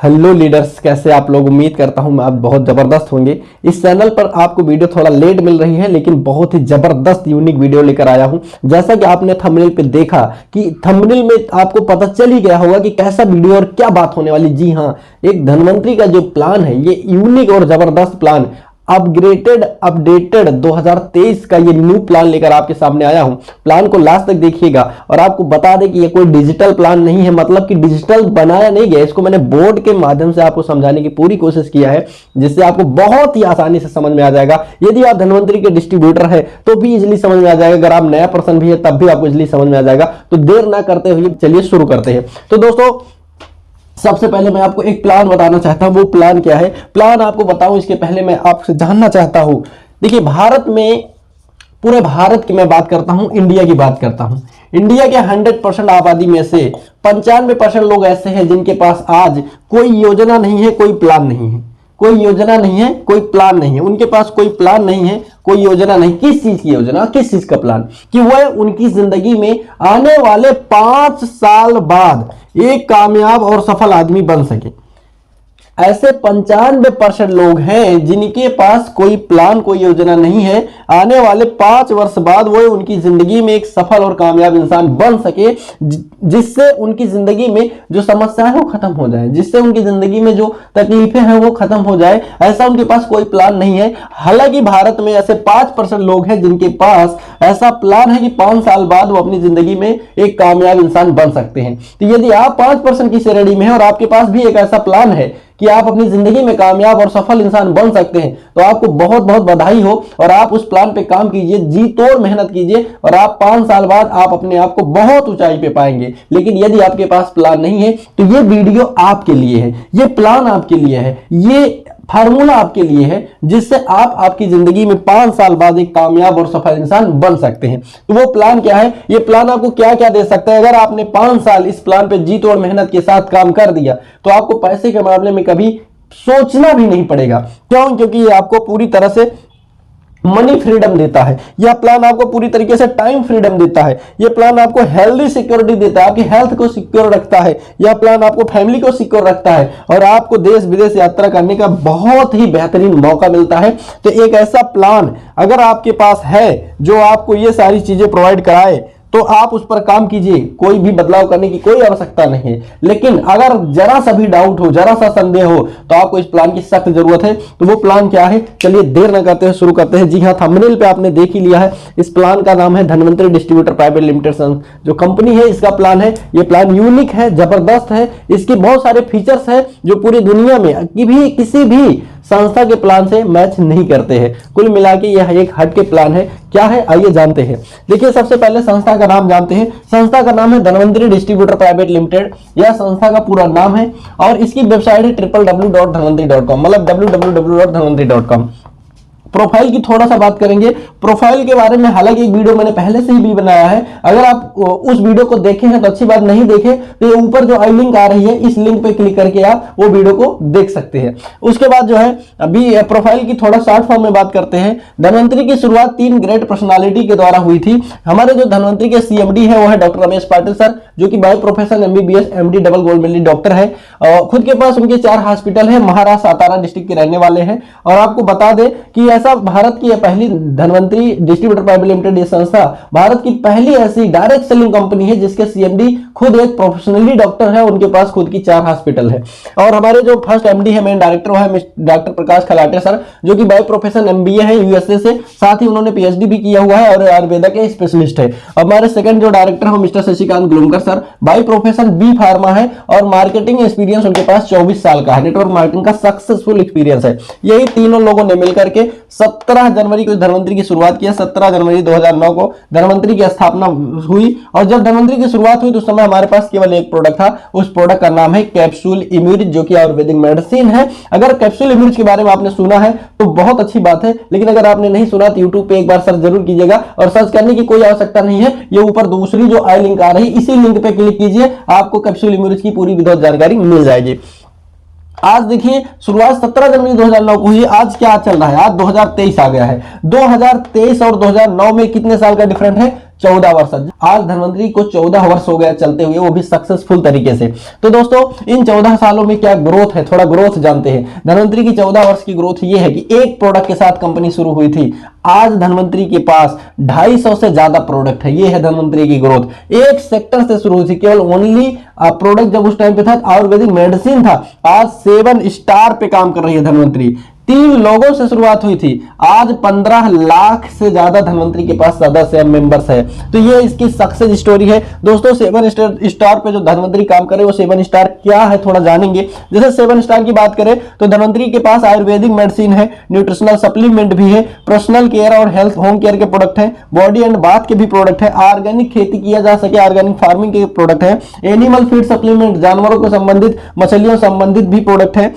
Hello leaders, कैसे आप लोग। उम्मीद करता हूं आप बहुत जबरदस्त होंगे। इस चैनल पर आपको वीडियो थोड़ा लेट मिल रही है, लेकिन बहुत ही जबरदस्त यूनिक वीडियो लेकर आया हूं। जैसा कि आपने थंबनेल पे देखा कि थंबनेल में आपको पता चल ही गया होगा कि कैसा वीडियो और क्या बात होने वाली। जी हां, एक धनवंतरी का जो प्लान है ये यूनिक और जबरदस्त प्लान, अपग्रेडेड अपडेटेड 2023 का ये न्यू प्लान लेकर आपके सामने आया हूं। प्लान को लास्ट तक देखिएगा और आपको बता दें कि ये कोई डिजिटल प्लान नहीं है, मतलब कि डिजिटल बनाया नहीं गया। इसको मैंने बोर्ड के माध्यम से आपको समझाने की पूरी कोशिश किया है, जिससे आपको बहुत ही आसानी से समझ में आ जाएगा। यदि आप धनवंतरी के डिस्ट्रीब्यूटर है तो भी इजिली समझ में आ जाएगा, अगर आप नया पर्सन भी है तब भी आपको इजिली समझ में आ जाएगा। तो देर ना करते हुए चलिए शुरू करते हैं। तो दोस्तों, सबसे पहले मैं आपको एक प्लान बताना चाहता हूं। वो प्लान क्या है, प्लान आपको बताऊं इसके पहले मैं आपसे जानना चाहता हूं। देखिए, भारत में, पूरे भारत की मैं बात करता हूं, इंडिया की बात करता हूं। इंडिया के 100% आबादी में से 95% लोग ऐसे हैं जिनके पास आज कोई योजना नहीं है, कोई प्लान नहीं है। कोई योजना नहीं है, कोई प्लान नहीं है। उनके पास कोई प्लान नहीं है, कोई योजना नहीं। किस चीज की योजना, किस चीज का प्लान, कि वह उनकी जिंदगी में आने वाले 5 साल बाद एक कामयाब और सफल आदमी बन सके। ऐसे 95% लोग हैं जिनके पास कोई प्लान, कोई योजना नहीं है। आने वाले 5 वर्ष बाद वो उनकी जिंदगी में एक सफल और कामयाब इंसान बन सके, जिससे उनकी जिंदगी में जो समस्याएं हैं वो खत्म हो जाए, जिससे उनकी जिंदगी में जो तकलीफें हैं वो खत्म हो जाए। ऐसा उनके पास कोई प्लान नहीं है। हालांकि भारत में ऐसे 5% लोग हैं जिनके पास ऐसा प्लान है कि 5 साल बाद वो अपनी जिंदगी में एक कामयाब इंसान बन सकते हैं। तो यदि आप 5% की श्रेणी में है और आपके पास भी एक ऐसा प्लान है कि आप अपनी जिंदगी में कामयाब और सफल इंसान बन सकते हैं, तो आपको बहुत बहुत बधाई हो। और आप उस प्लान पे काम कीजिए, जी तोड़ मेहनत कीजिए और आप 5 साल बाद आप अपने आप को बहुत ऊंचाई पे पाएंगे। लेकिन यदि आपके पास प्लान नहीं है तो ये वीडियो आपके लिए है, ये प्लान आपके लिए है, ये फार्मूला आपके लिए है, जिससे आप आपकी जिंदगी में 5 साल बाद एक कामयाब और सफल इंसान बन सकते हैं। तो वो प्लान क्या है, ये प्लान आपको क्या क्या दे सकता है। अगर आपने 5 साल इस प्लान पे जी तोड़ मेहनत के साथ काम कर दिया तो आपको पैसे के मामले में कभी सोचना भी नहीं पड़ेगा। क्यों? क्योंकि ये आपको पूरी तरह से मनी फ्रीडम देता है। यह प्लान आपको पूरी तरीके से टाइम फ्रीडम देता है। यह प्लान आपको हेल्दी सिक्योरिटी देता है, आपकी हेल्थ को सिक्योर रखता है। यह प्लान आपको फैमिली को सिक्योर रखता है और आपको देश विदेश यात्रा करने का बहुत ही बेहतरीन मौका मिलता है। तो एक ऐसा प्लान अगर आपके पास है जो आपको ये सारी चीजें प्रोवाइड कराए तो आप उस पर काम कीजिए, कोई भी बदलाव करने की कोई आवश्यकता नहीं है। लेकिन अगर जरा सा भी डाउट हो, जरा सा संदेह हो, तो आपको इस प्लान की सख्त जरूरत है। तो वो प्लान क्या है, चलिए देर न करते हुए शुरू करते हैं। जी हाँ, थंबनेल पे आपने देख ही लिया है। इस प्लान का नाम है धनवंतरी डिस्ट्रीब्यूटर प्राइवेट लिमिटेड, जो कंपनी है इसका प्लान है। ये प्लान यूनिक है, जबरदस्त है। इसके बहुत सारे फीचर्स है जो पूरी दुनिया में किसी भी संस्था के प्लान से मैच नहीं करते हैं। कुल मिला के यह एक हटके प्लान है। क्या है, आइए जानते हैं। देखिए, सबसे पहले संस्था का नाम जानते हैं। संस्था का नाम है धनवंतरी डिस्ट्रीब्यूटर प्राइवेट लिमिटेड। यह संस्था का पूरा नाम है और इसकी वेबसाइट है www.dhanvantri.com, मतलब www.dhanvantri.com। प्रोफाइल की थोड़ा सा बात करेंगे। प्रोफाइल के बारे में हालांकि एक वीडियो मैंने पहले से ही भी बनाया है। अगर आप उस वीडियो को देखे हैं तो अच्छी बात, नहीं देखे तो ये ऊपर जो आई लिंक आ रही है इस लिंक पे क्लिक करके आप वो वीडियो को देख सकते हैं। उसके बाद जो है अभी प्रोफाइल की थोड़ा शॉर्ट फॉर्म में बात करते हैं। धनवंतरी की शुरुआत 3 ग्रेट पर्सनालिटी के द्वारा हुई थी। हमारे जो धनवंतरी के सीएमडी है वो है डॉक्टर रमेश पाटिल सर, जो कि by profession MBBS MD double gold medal doctor है। खुद के पास उनके 4 हॉस्पिटल है, महाराष्ट्र सातारा डिस्ट्रिक्ट के रहने वाले हैं। और आपको बता दें कि ऐसा भारत की पहली धनवंतरी डिस्ट्रीब्यूटर प्राइवेट लिमिटेड ये संस्था भारत की पहली ऐसी डायरेक्ट सेलिंग कंपनी है जिसके सीएमडी खुद एक प्रोफेशनली डॉक्टर है। उनके पास खुद की 4 हॉस्पिटल है। और हमारे जो फर्स्ट एमडी है, मेन डायरेक्टर, वो है डॉक्टर प्रकाश खलाटे सर, जो कि बाय प्रोफेशन एमबीए है यूएसए से, साथ ही उन्होंने पीएचडी भी किया हुआ है और आयुर्वेदा के स्पेशलिस्ट है। हमारे सेकंड जो डायरेक्टर है mister Shashikant Glumkar sir, by profession B pharma है और मार्केटिंग एक्सपीरियंस उनके पास 24 साल का है। नेटवर्क मार्केटिंग का सक्सेसफुल एक्सपीरियंस है। यही तीनों लोगों ने मिलकर के 17 जनवरी को धनवंतरी की शुरुआत किया। 17 जनवरी 2009 को धनवंतरी की स्थापना हुई। और जब धनवंतरी की शुरुआत हुई तो उस समय हमारे पास केवल एक प्रोडक्ट था। उस प्रोडक्ट का नाम है कैप्सूल इम्यूरिज, जो कि आयुर्वेदिक मेडिसिन है। अगर कैप्सूल इम्यूरिज के बारे में आपने सुना है तो बहुत अच्छी बात है, लेकिन अगर आपने नहीं सुना तो यूट्यूब पे एक बार सर्च जरूर कीजिएगा। और सर्च करने की कोई आवश्यकता नहीं है, ये ऊपर दूसरी जो आई लिंक आ रही है इसी लिंक पे क्लिक कीजिए, आपको कैप्सूल इम्यूरिज की पूरी विधिवत जानकारी मिल जाएगी। आज देखिए, शुरुआत 17 जनवरी 2009 को हुई। आज क्या चल रहा है, आज 2023 आ गया है। 2023 और 2009 में कितने साल का डिफरेंट है, 14 वर्ष। आज धन्वंतरी को 14 वर्ष हो गया चलते हुए, वो भी सक्सेसफुल तरीके से। तो दोस्तों इन 14 सालों में क्या ग्रोथ है, थोड़ा ग्रोथ जानते हैं। धन्वंतरी की 14 वर्ष की ग्रोथ ये है कि एक प्रोडक्ट के साथ कंपनी शुरू हुई थी, आज धन्वंतरी के पास 250 से ज्यादा प्रोडक्ट है। ये है धन्वंतरी की ग्रोथ। एक सेक्टर से शुरू हुई थी, केवल ओनली प्रोडक्ट जब उस टाइम पे था आयुर्वेदिक मेडिसिन था, आज 7 स्टार पे काम कर रही है धन्वंतरी। 3 लोगों से शुरुआत हुई थी, आज 15 लाख से ज्यादा धन्वंतरी के पास सदस्य मेंबर्स है। तो ये इसकी सक्सेस स्टोरी है दोस्तों। 7 स्टार पे जो धन्वंतरी काम करे वो 7 स्टार क्या है थोड़ा जानेंगे। जैसे 7 स्टार की बात करें तो धन्वंतरी के पास आयुर्वेदिक मेडिसिन है, न्यूट्रिशनल सप्लीमेंट भी है, पर्सनल केयर और हेल्थ होम केयर के प्रोडक्ट है, बॉडी एंड बाथ के भी प्रोडक्ट है, ऑर्गेनिक खेती किया जा सके ऑर्गेनिक फार्मिंग के प्रोडक्ट है, एनिमल फीड सप्लीमेंट जानवरों को संबंधित मछलियों संबंधित भी प्रोडक्ट है,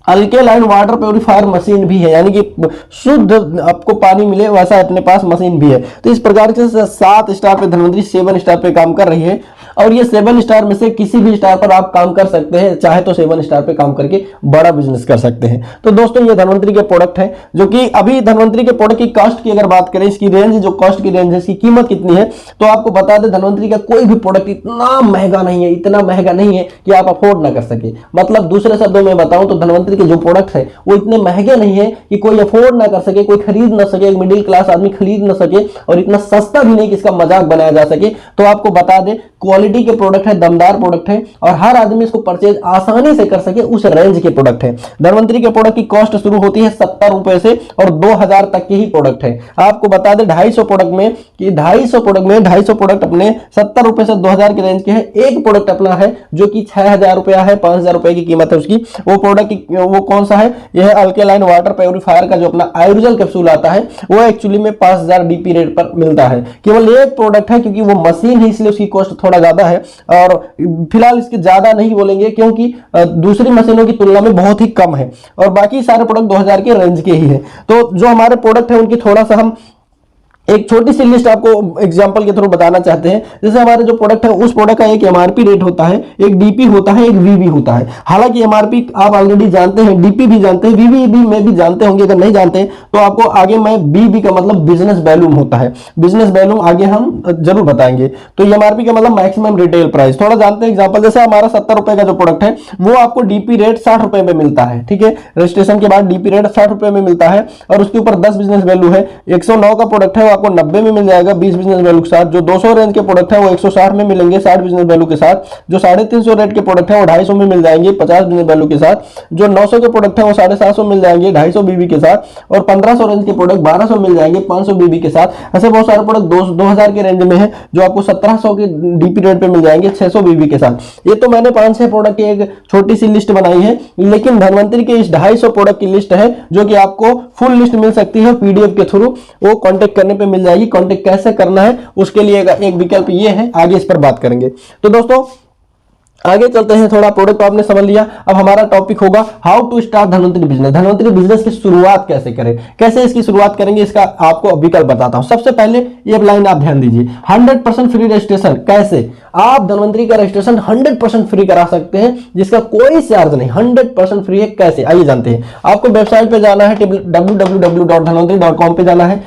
अल्केलाइन वाटर प्योरीफायर मशीन भी है, यानी कि शुद्ध आपको पानी मिले वैसा अपने पास मशीन भी है। तो इस प्रकार से 7 स्टार पे धन्वंतरी 7 स्टार पे काम कर रही है, और ये 7 स्टार में से किसी भी स्टार पर आप काम कर सकते हैं, चाहे तो 7 स्टार पे काम करके बड़ा बिजनेस कर सकते हैं। तो दोस्तों ये धन्वंतरी के प्रोडक्ट है, जो कि अभी धन्वंतरी के प्रोडक्ट की कॉस्ट की अगर बात करें, इसकी रेंज जो कॉस्ट की रेंज है, इसकी कीमत कितनी है, तो आपको बता दें धन्वंतरी का कोई भी प्रोडक्ट इतना महंगा नहीं है, इतना महंगा नहीं है कि आप अफोर्ड ना कर सके। मतलब दूसरे शब्दों में बताऊं तो धन्वंतरी के जो प्रोडक्ट है वो इतने महंगे नहीं है कि कोई अफोर्ड ना कर सके, कोई खरीद ना सके, एक मिडिल क्लास आदमी खरीद ना सके, और इतना सस्ता भी नहीं कि इसका मजाक बनाया जा सके। तो आपको बता दें क्वालिटी के प्रोडक्ट है, दमदार प्रोडक्ट है, और हर आदमी इसको परचेज आसानी से कर सके उस रेंज के प्रोडक्ट है। धन्वंतरी के प्रोडक्ट की कॉस्ट शुरू होती है 70 रुपए से और 2000 तक के ही प्रोडक्ट है। आपको बता दें 250 प्रोडक्ट में कि 250 प्रोडक्ट अपने 70 रुपए से 2000 के रेंज के हैं। एक प्रोडक्ट अपना है जो कि 6000 रुपया है, 5000 रुपए की कीमत है उसकी। वो प्रोडक्ट वो कौन सा है? यह है अल्केलाइन वाटर प्योरीफायर का जो अपना आयुर्जल कैप्सूल आता है, वो एक्चुअली में 5000 डीपी रेट पर मिलता है। केवल एक प्रोडक्ट है क्योंकि वो मशीन है, इसलिए उसकी कॉस्ट थोड़ा ज्यादा है, और फिलहाल इसके ज्यादा नहीं बोलेंगे क्योंकि दूसरी मशीनों की तुलना में बहुत ही कम है, और बाकी सारे प्रोडक्ट 2000 के रेंज के ही है। तो जो हमारे प्रोडक्ट है उनकी थोड़ा सा हम एक छोटी सी लिस्ट आपको एग्जांपल के थ्रू बताना चाहते हैं। जैसे हमारे जो प्रोडक्ट है उस प्रोडक्ट का एक एमआरपी रेट होता है, एक डीपी होता है, एक वीवी होता है। हालांकि एमआरपी आप ऑलरेडी जानते हैं, डीपी भी जानते हैं, वीवी भी में भी जानते होंगे। अगर नहीं जानते हैं तो आपको आगे मैं बीबी का मतलब बिजनेस वैल्यूम होता है, बिजनेस वैल्यूम आगे हम जरूर बताएंगे। तो एमआरपी का मतलब मैक्सिमम रिटेल प्राइस थोड़ा जानते हैं। एग्जाम्पल जैसे हमारा 70 रुपए का जो प्रोडक्ट है वो आपको डीपी रेट 60 रुपए में मिलता है, ठीक है। रजिस्ट्रेशन के बाद डीपी रेट 60 रुपए में मिलता है, और उसके ऊपर 10 बिजनेस वैल्यू है। 109 का प्रोडक्ट है वो आपको 90 में मिल जाएगा 20 बिजनेस वैल्यू के साथ। जो 200 रेंज के प्रोडक्ट है वो 160 में मिलेंगे 60 बिजनेस वैल्यू के साथ। जो 350 रेट के प्रोडक्ट है वो 250 में मिल जाएंगे 50 बिजनेस वैल्यू के साथ। जो 900 के प्रोडक्ट है वो 750 मिल जाएंगे 250 बीबी के साथ, और 1500 रेंज के प्रोडक्ट 1200 मिल जाएंगे 500 बीबी के साथ। ऐसे बहुत सारे प्रोडक्ट 2000 के रेंज में है जो आपको 1700 के डीपी रेट पे मिल जाएंगे 600 बीबी के साथ। ये तो मैंने 5-6 प्रोडक्ट की एक छोटी सी लिस्ट बनाई है, लेकिन धन्वंतरी के इस 250 प्रोडक्ट की लिस्ट है जो कि आपको फुल लिस्ट मिल सकती है पीडीएफ के थ्रू, वो कांटेक्ट करने पे मिल जाएगी। कांटेक्ट कैसे करना है उसके लिए एक विकल्प ये है, आगे इस पर बात करेंगे। तो दोस्तों आगे चलते हैं, थोड़ा प्रोडक्ट आपने समझ लिया। अब हमारा टॉपिक होगा how to start Dhanvantari business. Dhanvantari business की शुरुआत कैसे करें, कैसे इसकी शुरुआत करेंगे, इसका आपको विकल्प बताता हूं। सबसे पहले ये लाइन आप ध्यान दीजिए, 100% फ्री रजिस्ट्रेशन। कैसे आप धन्वंतरी का रजिस्ट्रेशन 100% फ्री करा सकते हैं जिसका कोई चार्ज नहीं, 100% फ्री है। कैसे, आइए जानते हैं। आपको वेबसाइट पे जाना है, www.dhanvantari.com पे जाना है।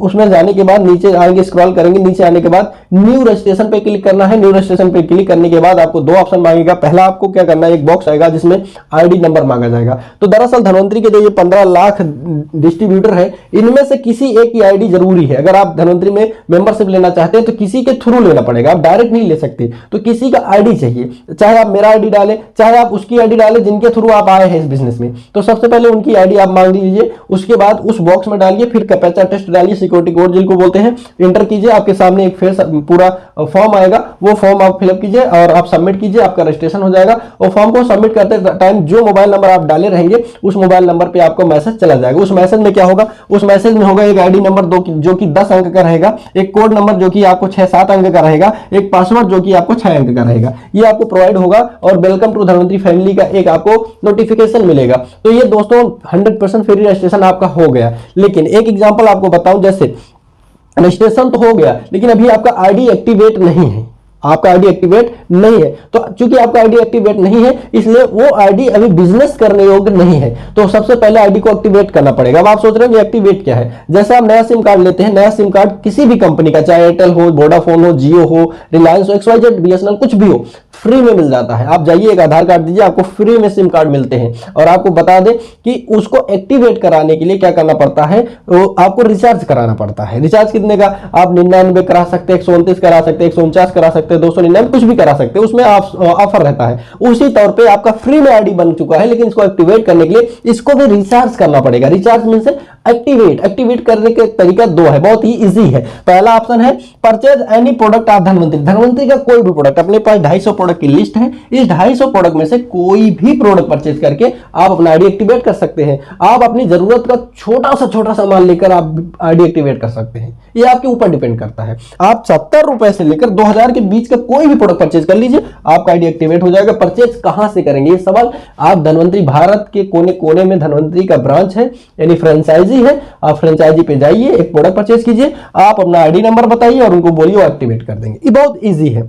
उसमें जाने के बाद नीचे आएंगे, स्क्रॉल करेंगे, नीचे आने के बाद न्यू रजिस्ट्रेशन पे क्लिक करना है। न्यू रजिस्ट्रेशन पे क्लिक करने के बाद आपको 2 ऑप्शन मांगेगा। पहला आपको क्या करना है, एक बॉक्स आएगा जिसमें आईडी नंबर मांगा जाएगा। तो दरअसल धन्वंतरी के जो ये 15 लाख डिस्ट्रीब्यूटर है, इनमें से किसी एक की आईडी जरूरी है। अगर आप धन्वंतरी में मेंबरशिप लेना चाहते हैं तो किसी के थ्रू लेना पड़ेगा, आप डायरेक्ट नहीं ले सकते। तो किसी का आईडी चाहिए, चाहे आप मेरा आईडी डालें, चाहे आप उसकी आईडी डालें जिनके थ्रू आप आए हैं इस बिजनेस में। तो सबसे पहले उनकी आईडी आप मांग लीजिए, उसके बाद उस बॉक्स में डालिए, फिर कैप्चा टेस्ट डालिए, सिक्योरिटी कोड जिनको बोलते हैं, इंटर कीजिए। आपके सामने एक फेस पूरा फॉर्म आएगा, वो फॉर्म आप फिलअप कीजिए और आप सबमिट कीजिए, आपका रजिस्ट्रेशन हो जाएगा। और फॉर्म को सबमिट करते टाइम जो मोबाइल नंबर आप डाले रहेंगे उस मोबाइल नंबर पे आपको मैसेज चला जाएगा। उस मैसेज में क्या होगा, उस मैसेज में होगा एक आईडी नंबर जो कि 10 अंक का रहेगा, एक कोड नंबर जो कि आपको 6-7 अंक का रहेगा, एक पासवर्ड जो कि आपको 6 अंक का रहेगा। ये आपको प्रोवाइड होगा और वेलकम टू धन्वंतरी फैमिली का एक आपको नोटिफिकेशन मिलेगा। तो ये दोस्तों 100% फ्री रजिस्ट्रेशन आपका हो गया। लेकिन एक एग्जांपल आपको बताऊं, जैसे रजिस्ट्रेशन तो हो गया लेकिन अभी आपका आईडी एक्टिवेट नहीं है, आपका आईडी एक्टिवेट नहीं है। तो चूंकि आपका आईडी एक्टिवेट नहीं है इसलिए वो आईडी अभी बिजनेस करने योग्य नहीं है। तो सबसे पहले आईडी को एक्टिवेट करना पड़ेगा। अब आप सोच रहे हैं एक्टिवेट क्या है, जैसे आप नया सिम कार्ड लेते हैं, नया सिम कार्ड किसी भी कंपनी का, चाहे एयरटेल हो, वोडाफोन हो, जियो हो, रिलायंस हो, XYZ, BSNL, कुछ भी हो, फ्री में मिल जाता है। आप जाइए एक आधार कार्ड दीजिए, आपको फ्री में सिम कार्ड मिलते हैं। और आपको बता दें कि उसको एक्टिवेट कराने के लिए क्या करना पड़ता है, वो आपको रिचार्ज कराना पड़ता है। रिचार्ज कितने का, आप 99 करा सकते हैं, 129 करा सकते हैं, 149 करा सकते हैं, 299 कुछ भी करा सकते हैं, उसमें ऑफर रहता है। उसी तौर पे आपका फ्री में आईडी बन चुका है, लेकिन इसको एक्टिवेट करने के लिए इसको भी रिचार्ज करना पड़ेगा। रिचार्ज मीन से एक्टिवेट करने के तरीका दो है, बहुत ही इजी है। पहला ऑप्शन है purchase any product of Dhanvantari का कोई भी प्रोडक्ट। अपने पास 250 प्रोडक्ट की लिस्ट है, इस 250 प्रोडक्ट में से कोई भी प्रोडक्ट परचेज करके आप अपना आईडी एक्टिवेट कर सकते हैं। आप अपनी जरूरत का छोटा सा माल लेकर आप आईडी एक्टिवेट कर सकते हैं, ये आपके ऊपर डिपेंड करता है। आप 70 रुपए से लेकर 2000 के बीच का कोई भी प्रोडक्ट परचेज कर लीजिए, आपका आईडी एक्टिवेट हो जाएगा। परचेज कहां से करेंगे ये सवाल, आप धनवंतरी, भारत के कोने कोने में धनवंतरी का ब्रांच है यानी फ्रेंचाइजी है, आप फ्रेंचाइजी पे जाइए, एक प्रोडक्ट परचेज कीजिए, आप अपना आईडी नंबर बताइए और उनको बोलिए वो एक्टिवेट कर देंगे। ये बहुत इजी है।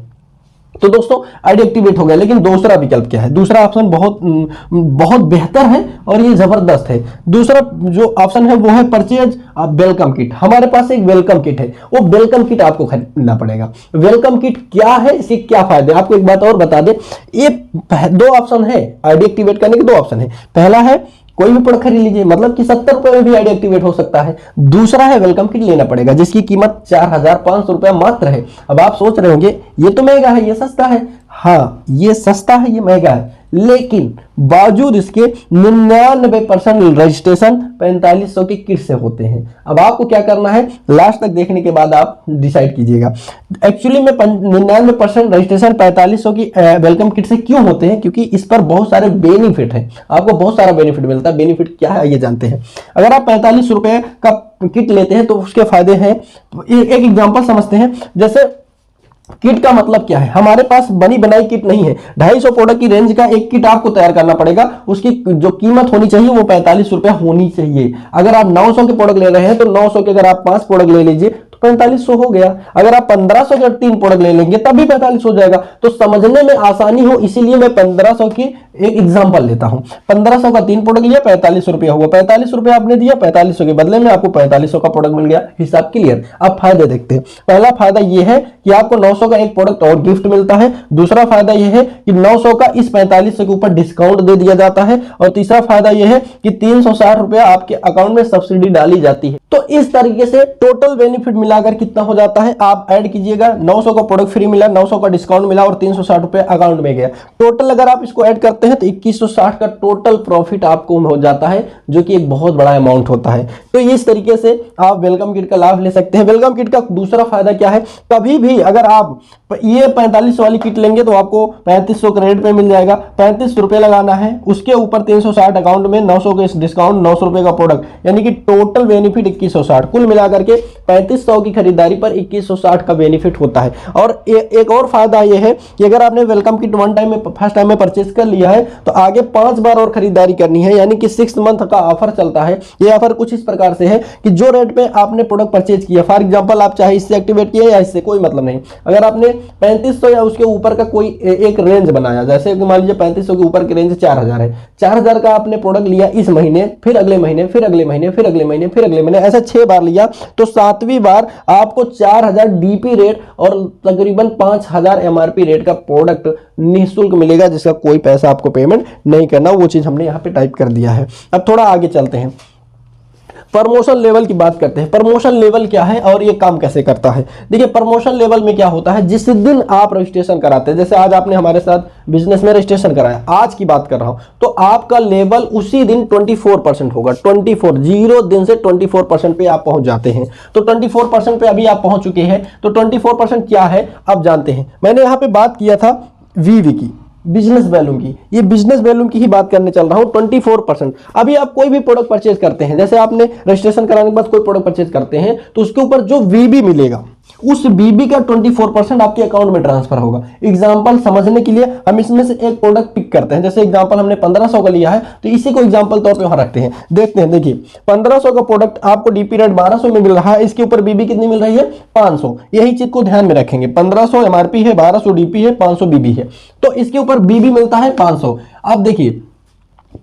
तो दोस्तों आईडी एक्टिवेट हो गया, लेकिन दूसरा विकल्प क्या है, दूसरा ऑप्शन बहुत बेहतर है और ये जबरदस्त है। दूसरा जो ऑप्शन है वो है परचेज वेलकम किट। हमारे पास एक वेलकम किट है, वो वेलकम किट आपको खरीदना पड़ेगा। वेलकम किट क्या है, इसके क्या फायदे, आपको एक बात और बता दें, ये दो ऑप्शन है आईडी एक्टिवेट करने के, दो ऑप्शन है। पहला है कोई भी प्रोडक्ट खरीद लीजिए, मतलब कि 70 रुपए में भी आईडी एक्टिवेट हो सकता है। दूसरा है वेलकम किट लेना पड़ेगा, जिसकी कीमत 4500 रुपया मात्र है। अब आप सोच रहे होंगे ये तो महंगा है, ये सस्ता है। हाँ, ये सस्ता है, ये महंगा है, लेकिन बावजूद इसके 99% रजिस्ट्रेशन 4500 की किट से होते हैं। अब आपको क्या करना है, लास्ट तक देखने के बाद आप डिसाइड कीजिएगा। एक्चुअली में 99% रजिस्ट्रेशन 4500 की वेलकम किट से क्यों होते हैं, क्योंकि इस पर बहुत सारे बेनिफिट हैं, आपको बहुत सारा बेनिफिट मिलता है। बेनिफिट क्या है ये जानते हैं। अगर आप 45 रुपए का किट लेते हैं तो उसके फायदे हैं, एक एग्जाम्पल समझते हैं। जैसे किट का मतलब क्या है, हमारे पास बनी बनाई किट नहीं है, 250 प्रोडक्ट की रेंज का एक किट आपको तैयार करना पड़ेगा। उसकी जो कीमत होनी चाहिए वो 45 रुपया होनी चाहिए। अगर आप 900 के प्रोडक्ट ले रहे हैं तो 900 के अगर आप 5 प्रोडक्ट ले लीजिए तो 4500 हो गया। अगर आप 1500 के 3 प्रोडक्ट ले लेंगे तब भी 45 हो जाएगा। तो समझने में आसानी हो इसीलिए मैं 1500 की एक एग्जांपल लेता हूं। 1500 का 3 प्रोडक्ट लिया, 45 रुपया हुआ। 45 रुपया आपने दिया, 4500 के बदले में आपको 4500 का प्रोडक्ट मिल गया। हिसाब क्लियर। अब फायदे देखते हैं। पहला फायदा यह है कि आपको 900 का एक प्रोडक्ट और गिफ्ट मिलता है। दूसरा फायदा यह है कि 900 का इस 4500 के ऊपर डिस्काउंट दे दिया जाता है। और तीसरा फायदा यह है कि 360 रुपया आपके अकाउंट में सब्सिडी डाली जाती है। तो इस तरीके से टोटल बेनिफिट मिलाकर कितना हो जाता है, आप ऐड कीजिएगा। 900 का प्रोडक्ट फ्री मिला, 900 का डिस्काउंट मिला और 360 रुपए अकाउंट में गया। टोटल अगर आप इसको ऐड करते हैं तो 2160 का टोटल प्रॉफिट आपको हो जाता है, जो कि एक बहुत बड़ा अमाउंट होता है। तो इस तरीके से आप वेलकम किट का लाभ ले सकते हैं। वेलकम किट का दूसरा फायदा क्या है, कभी भी अगर आप ये 45 वाली किट लेंगे तो आपको 3500 क्रेडिट पे मिल जाएगा। 35 रुपए लगाना है, उसके ऊपर 360 अकाउंट में 900 के डिस्काउंट, 900 रुपए का प्रोडक्ट, यानी कि टोटल बेनिफिट 2160। कुल मिलाकर के 3500 की खरीदारी पर 2160 का बेनिफिट होता है। और एक और फायदा यह है कि अगर आपने वेलकम किट फर्स्ट टाइम में परचेज कर लिया है तो आगे 5 बार और खरीदारी करनी है, यानी कि 6 मंथ का ऑफर चलता है। ये ऑफर कुछ इस प्रकार से है कि जो रेट पे आपने प्रोडक्ट परचेज किया, फॉर एग्जांपल आप चाहे इससे एक्टिवेट किए या इससे, कोई मतलब नहीं। अगर आपने 3500 या उसके ऊपर का कोई एक रेंज बनाया, जैसे मान लीजिए 3500 के ऊपर की रेंज 4000 है, 4000 का आपने प्रोडक्ट लिया इस महीने, फिर अगले महीने, फिर अगले महीने, फिर अगले महीने, फिर अगले महीने, ऐसा 6 बार लिया, तो 7वीं बार आपको 4000 डीपी रेट और तकरीबन 5000 एमआरपी रेट का प्रोडक्ट निःशुल्क मिलेगा, जिसका कोई पैसा आपको पेमेंट नहीं करना। वो चीज हमने यहाँ पे टाइप कर दिया है। अब थोड़ा आगे चलते हैं, प्रमोशन लेवल की बात करते हैं। प्रमोशन लेवल क्या है और ये काम कैसे करता है। देखिए प्रमोशन लेवल में क्या होता है, जिस दिन आप रजिस्ट्रेशन कराते हैं, जैसे आज आपने हमारे साथ बिजनेस में रजिस्ट्रेशन कराया, आज की बात कर रहा हूं, तो आपका लेवल उसी दिन 24% होगा। 0 दिन से 24% पे आप पहुंच जाते हैं। तो 24% पे अभी आप पहुंच चुके हैं। तो 24% क्या है आप जानते हैं। मैंने यहां पे बात किया था वीवी की, बिजनेस वैल्यू की, ये बिजनेस वैल्यू की ही बात करने चल रहा हूं। 24%। अभी आप कोई भी प्रोडक्ट परचेज करते हैं, जैसे आपने रजिस्ट्रेशन कराने के बाद कोई प्रोडक्ट परचेज करते हैं तो उसके ऊपर जो वीबी मिलेगा, उस बीबी का 24% आपके अकाउंट में ट्रांसफर होगा। एग्जांपल समझने के लिए हम इसमें से एक प्रोडक्ट पिक करते हैं। जैसे एग्जांपल हमने 1500 का लिया है, तो इसी को एग्जांपल तौर पे वहां रखते हैं। देखते हैं, देखिए 1500 का प्रोडक्ट आपको डीपी रेट 1200 में मिल रहा है, इसके ऊपर बीबी कितनी मिल रही है? 500। यही चीज को ध्यान में रखेंगे, 1500 एमआरपी है, 1200 डीपी है, 500 बीबी है, तो इसके ऊपर बीबी मिलता है 500। अब देखिए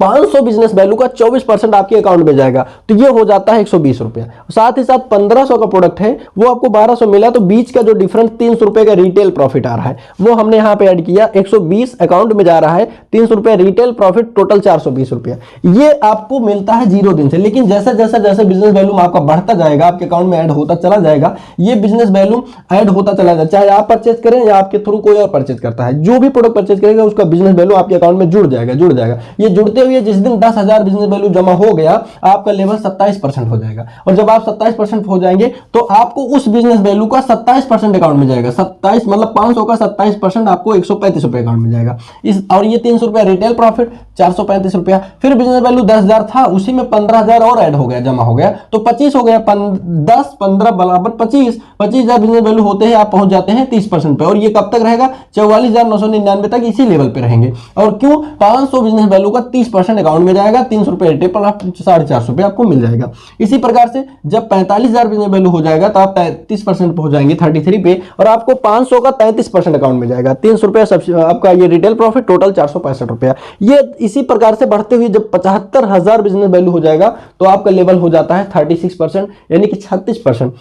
500 बिजनेस वैल्यू का 24% आपके अकाउंट में जाएगा, तो ये हो जाता है 120 रुपया। साथ ही साथ 1500 का प्रोडक्ट है, वो आपको 1200 मिला, तो बीच का जो डिफरेंस 300 रुपए का रिटेल प्रॉफिट आ रहा है, वो हमने यहां पे ऐड किया। 120 अकाउंट में जा रहा है, 300 रुपए रिटेल प्रॉफिट, टोटल 420 रुपया। ये आपको मिलता है 0 दिन से। लेकिन जैसे जैसे जैसे बिजनेस वैल्यू आपका बढ़ता जाएगा, आपके अकाउंट में ऐड होता चला जाएगा, ये बिजनेस वैल्यू ऐड होता चला जाएगा। चाहे आप परचेज करें या आपके थ्रू कोई और परचेज करता है, जो भी प्रोडक्ट परचेज करेगा उसका बिजनेस वैल्यू आपके अकाउंट में जुड़ जाएगा। ये जुड़ते हुए जिस दिन 10,000 बिजनेस वैल्यू जमा हो गया, आपका लेवल 27% हो जाएगा। और जब आप 27% हो जाएंगे, तो आपको उस बिजनेस वैल्यू का 27% अकाउंट में जाएगा। 27 मतलब 500 का 27% आपको 135 रुपए अकाउंट में जाएगा। और ये 300 रुपया रिटेल प्रॉफिट, 435 रुपया। फिर बिजनेस वैल्यू 10,000 था, उसी में 15,000 और ऐड हो गया, जमा हो गया, तो 25 हो गया। 10 15 बराबर 25,000 बिजनेस वैल्यू होते हैं आप पहुंच जाते हैं 30% पे। और ये कब तक रहेगा? 44,999 तक इसी लेवल पे रहेंगे। और क्यों? 500 बिजनेस वैल्यू का 30% अकाउंट में जाएगा, 300 रुपए रिटेल पर 450 रुपए आपको मिल जाएगा। इसी प्रकार से जब 45,000 बिजनेस वैल्यू हो जाएगा, तो आप 33% पे हो जाएंगे, 33 पे, और आपको 500 का 33% अकाउंट में जाएगा, 300 रुपया आपका ये रिटेल प्रॉफिट, टोटल 465 रुपया। ये इसी प्रकार से बढ़ते हुए जब 75,000 बिजनेस वैल्यू हो जाएगा, तो आपका लेवल हो जाता है 36%, यानी कि 36%।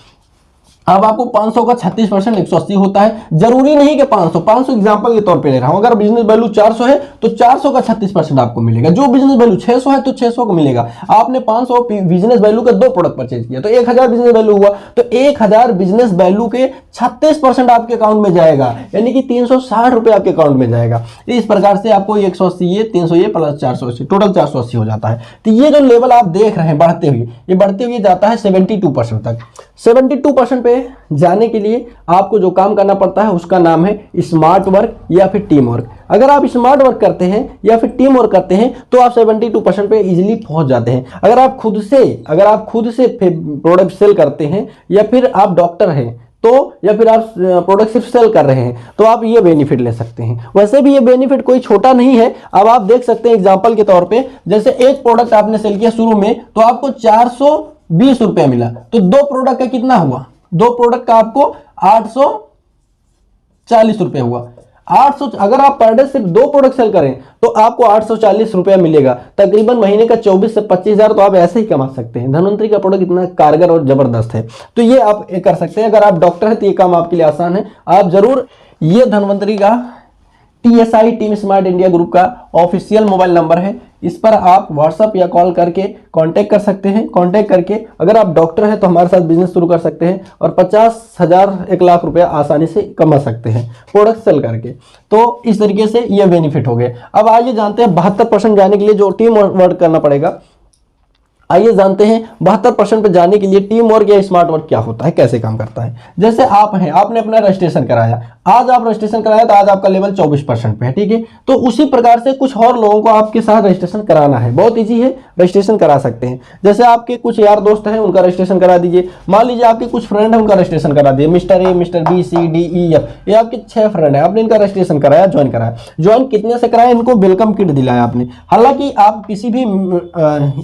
अब आपको 500 का 36% 180 होता है। जरूरी नहीं कि 500 एग्जांपल के तौर पे ले रहा हूं। अगर बिजनेस वैल्यू 400 है, तो 400 का 36% आपको मिलेगा। जो बिजनेस वैल्यू 600 है, तो 600 को मिलेगा। आपने 500 बिजनेस वैल्यू का 2 प्रोडक्ट परचेज किया, तो 1000 बिजनेस वैल्यू हुआ, तो 1000 बिजनेस वैल्यू के 36% आपके अकाउंट में जाएगा, यानी कि 360 रुपए आपके अकाउंट में जाएगा। इस प्रकार से आपको 180 ये 300 ये प्लस 480, टोटल 480 हो जाता है। तो ये जो लेवल आप देख रहे हैं बढ़ते हुए, ये बढ़ते हुए जाता है 72% तक। 72% पे जाने के लिए आपको जो काम करना पड़ता है, उसका नाम है स्मार्ट वर्क या फिर टीम वर्क। अगर आप स्मार्ट वर्क करते हैं या फिर टीम वर्क करते हैं, तो आप 72% पे इजीली पहुंच जाते हैं। अगर आप खुद से प्रोडक्ट सेल करते हैं, या फिर आप डॉक्टर हैं, तो या फिर आप प्रोडक्ट सिर्फ सेल कर रहे हैं, तो आप ये बेनिफिट ले सकते हैं। वैसे भी ये बेनिफिट कोई छोटा नहीं है। अब आप देख सकते हैं एग्जांपल के तौर पे, जैसे एक प्रोडक्ट आपने सेल किया शुरू में, तो आपको 420 रुपया मिला, तो 2 प्रोडक्ट का कितना हुआ? 2 प्रोडक्ट का आपको 840 रुपया हुआ। 800, अगर आप पर डे सिर्फ 2 प्रोडक्ट सेल करें, तो आपको 840 रुपया मिलेगा। तकरीबन महीने का 24 से 25,000 तो आप ऐसे ही कमा सकते हैं। धन्वंतरी का प्रोडक्ट इतना कारगर और जबरदस्त है, तो ये आप कर सकते हैं। अगर आप डॉक्टर है, तो ये काम आपके लिए आसान है। आप जरूर ये धन्वंतरी का TSI team smart India group का ऑफिशियल मोबाइल नंबर है, इस पर आप व्हाट्सएप या कॉल करके कांटेक्ट कर सकते हैं। कांटेक्ट करके अगर आप डॉक्टर हैं, तो हमारे साथ बिजनेस शुरू कर सकते हैं, और 50,000 1 लाख रुपया आसानी से कमा सकते हैं प्रोडक्ट सेल करके। तो इस तरीके से ये बेनिफिट हो गए। अब आइए जानते हैं 72% जाने के लिए जो टीम वर्क करना पड़ेगा। आइए जानते हैं 72% पे जाने के लिए टीम वर्क या स्मार्ट वर्क क्या होता है, कैसे काम करता है। जैसे आप हैं, आपने अपना रजिस्ट्रेशन कराया, आज आप रजिस्ट्रेशन कराया, तो आज आपका लेवल 24% पे है, ठीक है। तो उसी प्रकार से कुछ और लोगों को आपके साथ रजिस्ट्रेशन कराना है, बहुत ईजी है, रजिस्ट्रेशन करा सकते हैं। जैसे आपके कुछ यार दोस्त हैं, उनका रजिस्ट्रेशन करा दीजिए। मान लीजिए आपके कुछ फ्रेंड हैं, उनका रजिस्ट्रेशन करा दिए, mister A, mister B, C, D, E, F, ये आपके 6 फ्रेंड है, आपने इनका रजिस्ट्रेशन कराया, ज्वाइन कराया। ज्वाइन कितने से कराया? इनको वेलकम किट दिलाया आपने। हालांकि आप किसी भी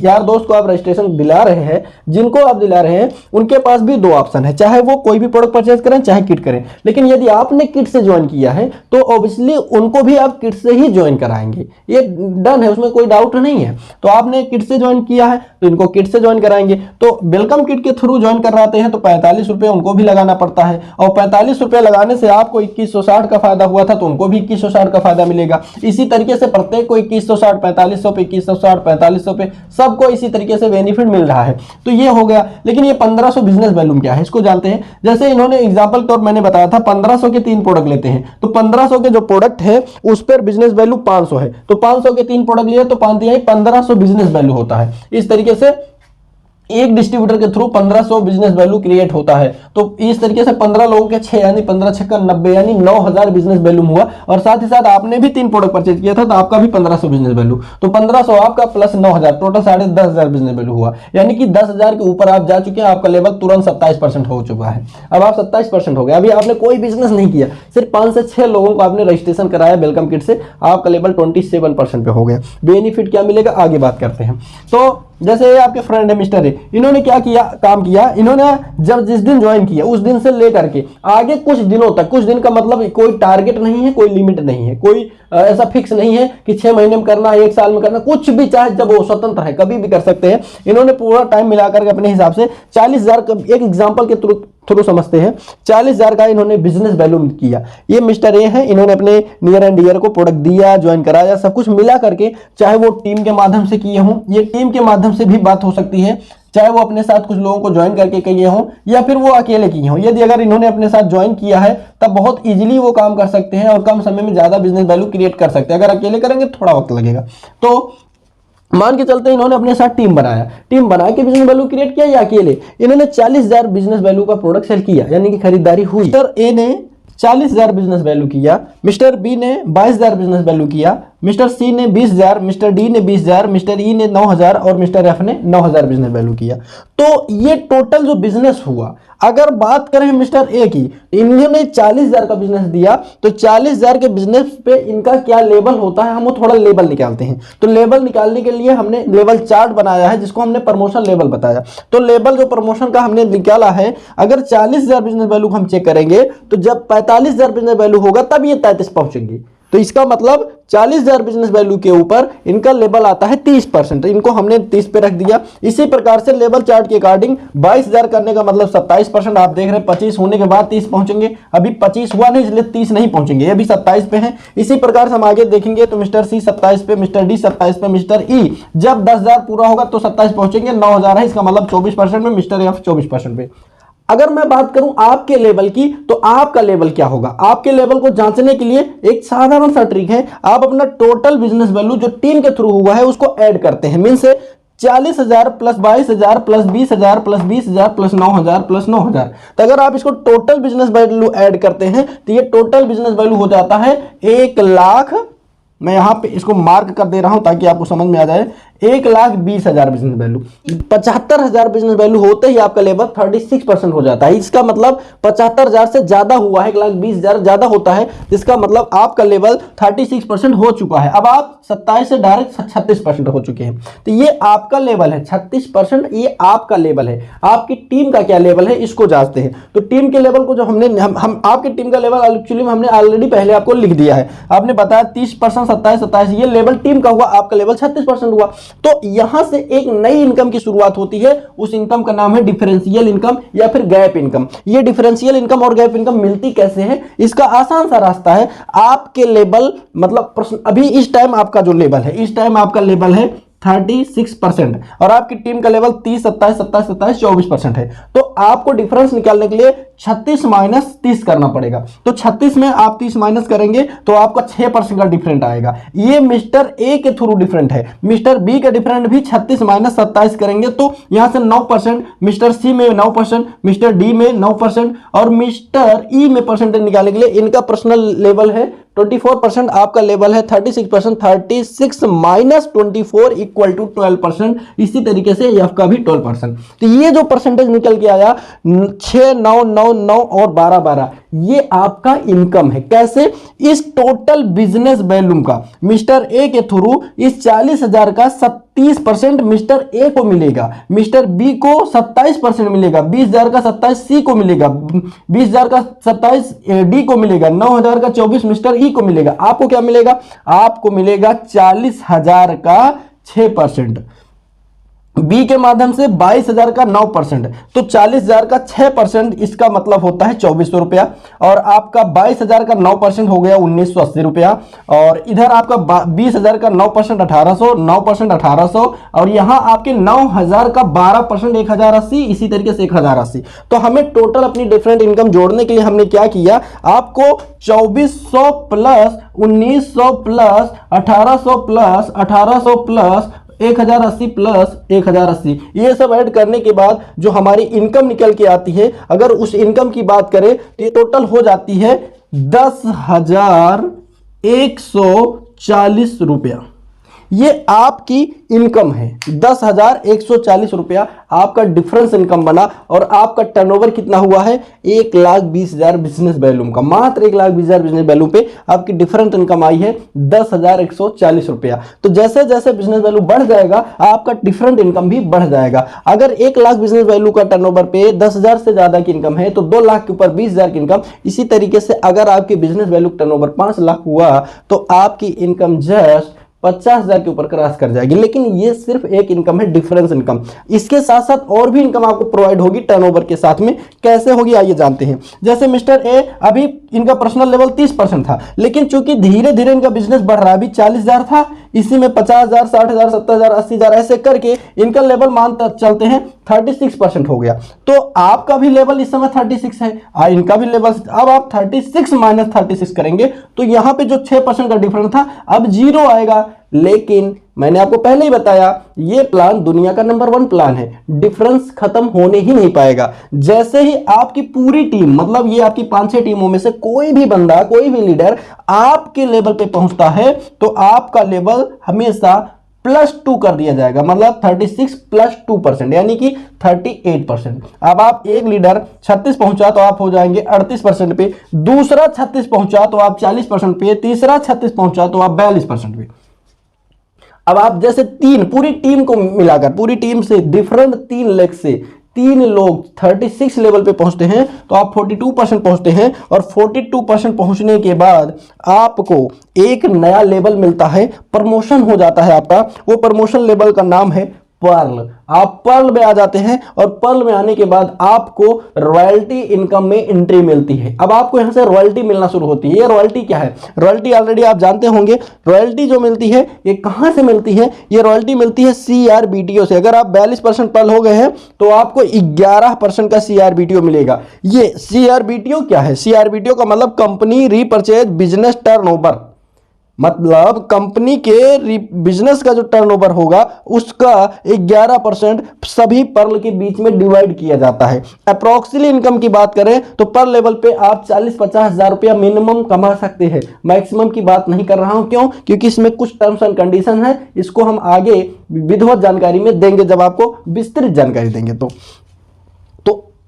यार दोस्त को आप रजिस्ट्रेशन दिला रहे हैं, जिनको आप दिला रहे हैं, उनके पास भी 2 ऑप्शन है, चाहे वो कोई भी प्रोडक्ट परचेज करें, चाहे किट करें। लेकिन यदि आपने किट से ज्वाइन किया है, तो ऑब्वियसली उनको भी आप किट से ही ज्वाइन कराएंगे, ये डन है, उसमें कोई डाउट नहीं है। तो आपने किट से ज्वाइन किया है, तो इनको किट से ज्वाइन कराएंगे। तो वेलकम किट के थ्रू ज्वाइन कराते हैं, तो 45 रुपये उनको भी लगाना पड़ता है, और 45 रुपये लगाने से आपको 2160 का फायदा हुआ था, तो उनको भी 2160 का फायदा मिलेगा। इसी तरीके से प्रत्येक को 2160, 4500 पे, 2160, 4500 पे, सबको इसी तरीके से बेनिफिट मिल रहा है। तो ये हो गया। लेकिन ये 1500 बिजनेस वैल्यूम क्या है, इसको जानते हैं। जैसे इन्होंने एग्जांपल तौर मैंने बताया था, 1500 के 3 प्रोडक्ट लेते हैं, तो 1500 के जो प्रोडक्ट है उस पर बिजनेस वैल्यू 500 है, तो 500 के 3 प्रोडक्ट लिए, तो 1500 बिजनेस वैल्यू होता है। इस तरीके से एक डिस्ट्रीब्यूटर के थ्रू 1500 बिजनेस वैल्यू क्रिएट होता है। तो इस तरीके से 15 लोगों के 6 यानी 15 छक्का 90 यानी 9000 बिजनेस वैल्यू हुआ। और साथ ही साथ आपने भी 3 प्रोडक्ट परचेज किया था तो आपका भी 1500 बिजनेस वैल्यू, तो 1500 आपका प्लस 9000 टोटल 10,500 बिजनेस वैल्यू हुआ। यानी कि 10,000 के ऊपर आप जा चुके हैं, आपका लेवल तुरंत 27% हो चुका है। अब आप 27% हो गया। अभी आपने कोई बिजनेस नहीं किया, सिर्फ 5 से 6 लोगों को आपने रजिस्ट्रेशन कराया वेलकम किट से, आपका लेवल 27% पे हो गया। बेनिफिट क्या मिलेगा आगे बात करते हैं। तो जैसे ये आपके फ्रेंड है मिस्टर ए, इन्होंने क्या किया, काम किया, इन्होंने जब जिस दिन ज्वाइन किया उस दिन से लेकर के आगे कुछ दिनों तक, कुछ दिन का मतलब कोई टारगेट नहीं है, कोई लिमिट नहीं है, कोई ऐसा फिक्स नहीं है कि 6 महीने में करना है, 1 साल में करना, कुछ भी चाहे, जब वो स्वतंत्र है कभी भी कर सकते हैं। इन्होंने पूरा टाइम मिलाकर के अपने हिसाब से 40,000, एक एग्जाम्पल के थ्रू समझते हैं, 40,000 का इन्होंने बिजनेस वैल्यू किया। ये मिस्टर ए है, इन्होंने अपने नियर एंड डियर को प्रोडक्ट दिया, ज्वाइन कराया, सब कुछ मिला करके, चाहे वो टीम के माध्यम से किए हों, ये टीम के माध्यम से भी बात हो सकती है, चाहे वो अपने साथ कुछ लोगों को ज्वाइन करके किए हों या फिर वो अकेले किए हों। यदि अगर इन्होंने अपने साथ ज्वाइन किया है तब बहुत इजीली वो काम कर सकते हैं और कम समय में ज्यादा बिजनेस वैल्यू क्रिएट कर सकते हैं। अगर अकेले करेंगे थोड़ा वक्त लगेगा। तो मान के चलते इन्होंने अपने साथ टीम बनाया, टीम बना के बिजनेस वैल्यू क्रिएट किया या अकेले, इन्होंने 40,000 बिजनेस वैल्यू का प्रोडक्ट सेल किया, यानी कि खरीदारी हुई। मिस्टर ए ने 40,000 बिजनेस वैल्यू किया, मिस्टर बी ने 22,000 बिजनेस वैल्यू किया, मिस्टर सी ने 20,000, मिस्टर डी ने 20,000, मिस्टर ई ने 9,000 और मिस्टर एफ ने 9,000 बिजनेस वैल्यू किया। तो ये टोटल जो बिजनेस हुआ, अगर बात करें मिस्टर ए की, इन्होंने 40,000 का बिजनेस दिया, तो 40,000 के बिजनेस पे इनका क्या लेवल होता है, हम वो थोड़ा लेवल निकालते हैं। तो लेवल निकालने के लिए हमने लेवल चार्ट बनाया है, जिसको हमने प्रमोशन लेवल बताया। तो लेवल जो प्रमोशन का हमने निकाला है, अगर 40,000 बिजनेस वैल्यू हम चेक करेंगे तो जब 45,000 बिजनेस वैल्यू होगा तब ये 33 पहुंचेंगे। तो इसका मतलब 40,000 बिजनेस वैल्यू के ऊपर इनका लेवल आता है 30%, इनको हमने 30 पे रख दिया। इसी प्रकार से लेवल चार्ट के अकॉर्डिंग 22,000 करने का मतलब 27%, आप देख रहे हैं 25 होने के बाद 30 पहुंचेंगे, अभी 25 हुआ नहीं इसलिए 30 नहीं पहुंचेंगे, ये भी 27 पे है। इसी प्रकार से हम आगे देखेंगे तो मिस्टर सी 27 पे, मिस्टर डी 27 पे, मिस्टर ई जब 10,000 पूरा होगा तो 27 पहुंचेंगे, 9,000 है, इसका मतलब 24% में, मिस्टर एफ 24% पे। अगर मैं बात करूं आपके लेवल की, तो आपका लेवल क्या होगा, आपके लेवल को जांचने के लिए एक साधारण सा ट्रिक है, आप अपना टोटल बिजनेस वैल्यू जो टीम के थ्रू हुआ है उसको ऐड करते हैं। मीन से 40,000 plus 22,000 plus 20,000 plus 20,000 plus 9,000 plus 9,000, तो अगर आप इसको टोटल बिजनेस वैल्यू ऐड करते हैं तो ये टोटल बिजनेस वैल्यू हो जाता है 1,00,000। मैं यहां पे इसको मार्क कर दे रहा हूं ताकि आपको समझ में आ जाए। 1,20,000 बिजनेस वैल्यू, 75,000 बिजनेस वैल्यू होते ही आपका लेवल 36% हो जाता है। इसका मतलब 75,000 से ज्यादा हुआ है, 1,20,000 ज्यादा होता है, जिसका मतलब आपका लेवल 36% हो चुका है। अब आप 27 से डायरेक्ट 36% हो चुके हैं, तो ये आपका लेवल है 36%, ये आपका लेवल है। आपकी टीम का क्या लेवल है इसको जांचते हैं। तो टीम के लेवल को जो हमने हम आपकी टीम का लेवल एक्चुअली हमने ऑलरेडी पहले आपको लिख दिया है। आपने बताया 30%, 27, ये लेवल टीम का हुआ, आपका लेवल 36% हुआ। तो यहां से एक नई इनकम की शुरुआत होती है, उस इनकम का नाम है डिफरेंशियल इनकम या फिर गैप इनकम। ये डिफरेंशियल इनकम और गैप इनकम मिलती कैसे है, इसका आसान सा रास्ता है, आपके लेवल मतलब अभी इस टाइम आपका जो लेवल है, इस टाइम आपका लेवल है 36% और आपकी टीम का लेवल 30, 27, 27, 27, 24% है। तो आपको डिफरेंस निकालने के लिए 36 माइनस 30 करना पड़ेगा। तो 36 में आप 30 माइनस करेंगे तो आपका 6% का डिफरेंट आएगा। ये मिस्टर ए के थ्रू डिफरेंट है। मिस्टर बी का डिफरेंट भी 36 माइनस 27 करेंगे तो यहां से 9%, मिस्टर सी में 9%, मिस्टर डी में 9% और मिस्टर ई में परसेंटेज निकालने के लिए इनका पर्सनल लेवल है 24%, आपका लेवल है 36%, 36 माइनस 24 इक्वल टू 12%। इसी तरीके से एफ का भी 12%। तो ये जो परसेंटेज निकल के आया 6, 9, 9, 9 और 12, 12, ये आपका इनकम है। कैसे, इस टोटल बिजनेस वैल्यूम का मिस्टर ए के थ्रू इस 40,000 का 30% मिस्टर ए को मिलेगा, मिस्टर बी को 27% मिलेगा, 20,000 का 27 सी को मिलेगा, 20,000 का 27 डी को मिलेगा, 9,000 का 24 मिस्टर ई को मिलेगा। आपको क्या मिलेगा, आपको मिलेगा 40,000 का 6%, बी के माध्यम से 22,000 का 9%, तो 40,000 का 6% इसका मतलब होता है 2,400 रुपया और आपका 22,000 का 9% हो गया 1,980 रुपया और इधर आपका 20,000 का 9% 1,800, 9% 1,800 और यहां आपके 9,000 का 12% 1,080, इसी तरीके से 1,080। तो हमें टोटल अपनी डिफरेंट इनकम जोड़ने के लिए हमने क्या किया, आपको 2,400 plus 1,900 plus 1,800 plus 1,800 plus 1080 plus 1080, ये सब ऐड करने के बाद जो हमारी इनकम निकल के आती है, अगर उस इनकम की बात करें तो ये टोटल हो जाती है 10,140 रुपया। ये आपकी इनकम है, 10,140 रुपया आपका डिफरेंस इनकम बना। और आपका टर्नओवर कितना हुआ है? 1,20,000 बिजनेस वैल्यूम का, मात्र 1,20,000 बिजनेस वैल्यू पे आपकी डिफरेंस इनकम आई है 10,140 रुपया। तो जैसे जैसे बिजनेस वैल्यू बढ़ जाएगा आपका डिफरेंट इनकम भी बढ़ जाएगा। अगर 1 लाख बिजनेस वैल्यू का टर्नओवर पे 10,000 से ज्यादा की इनकम है तो 2 लाख के ऊपर 20,000 की इनकम। इसी तरीके से अगर आपकी बिजनेस वैल्यू टर्नओवर 5 लाख हुआ तो आपकी इनकम जस्ट 50,000 के ऊपर क्रॉस कर जाएगी। लेकिन ये सिर्फ एक इनकम है, डिफरेंस इनकम। इसके साथ साथ और भी इनकम आपको प्रोवाइड होगी टर्नओवर के साथ में। कैसे होगी आइए जानते हैं। जैसे मिस्टर ए, अभी इनका पर्सनल लेवल 30% था, लेकिन चूंकि धीरे धीरे इनका बिजनेस बढ़ रहा है, अभी 40,000 था, इसी में 50,000, 60,000, 70,000, 80,000 ऐसे करके इनका लेवल मान चलते हैं 36% हो गया। तो आपका भी लेवल इस समय 36 है, इनका भी लेवल। अब आप 36 माइनस 36 करेंगे तो यहां पे जो 6% का डिफरेंस था अब 0 आएगा। लेकिन मैंने आपको पहले ही बताया ये प्लान दुनिया का नंबर 1 प्लान है, डिफरेंस खत्म होने ही नहीं पाएगा। जैसे ही आपकी पूरी टीम, मतलब ये आपकी 5-6 टीमों में से कोई भी बंदा, कोई भी लीडर आपके लेवल पे पहुंचता है तो आपका लेवल हमेशा +2 कर दिया जाएगा, मतलब 36 + 2%, यानी कि 38%। अब आप एक लीडर 36 पहुंचा तो आप हो जाएंगे 38% पे, दूसरा 36 पहुंचा तो आप 40% पे, तीसरा 36 पहुंचा तो आप 42% पे। अब आप जैसे पूरी टीम को मिलाकर, पूरी टीम से डिफरेंट 3 लेग से 3 लोग 36 लेवल पे पहुंचते हैं तो आप 42% पहुंचते हैं। और 42% पहुंचने के बाद आपको एक नया लेवल मिलता है, प्रमोशन हो जाता है आपका। वो प्रमोशन लेवल का नाम है पर्ल। आप पर्ल में आ जाते हैं और पर्ल में आने के बाद आपको रॉयल्टी इनकम में एंट्री मिलती है। अब आपको यहां से रॉयल्टी मिलना शुरू होती है। ये रॉयल्टी क्या है? रॉयल्टी ऑलरेडी आप जानते होंगे। रॉयल्टी जो मिलती है ये कहां से मिलती है? ये रॉयल्टी मिलती है CRBTO से। अगर आप 42% पर्ल हो गए हैं तो आपको 11% का CRBTO मिलेगा। ये CRBTO क्या है? CRBTO का मतलब कंपनी रीपर्चेज बिजनेस टर्नओवर, मतलब कंपनी के बिजनेस का जो टर्नओवर होगा उसका 11% सभी पर्ल के बीच में डिवाइड किया जाता है। अप्रॉक्सीमेटली इनकम की बात करें तो पर लेवल पे आप 40-50 हजार रुपया मिनिमम कमा सकते हैं। मैक्सिमम की बात नहीं कर रहा हूं। क्यों? क्योंकि इसमें कुछ टर्म्स एंड कंडीशन है, इसको हम आगे विधिवत जानकारी में देंगे, जब आपको विस्तृत जानकारी देंगे। तो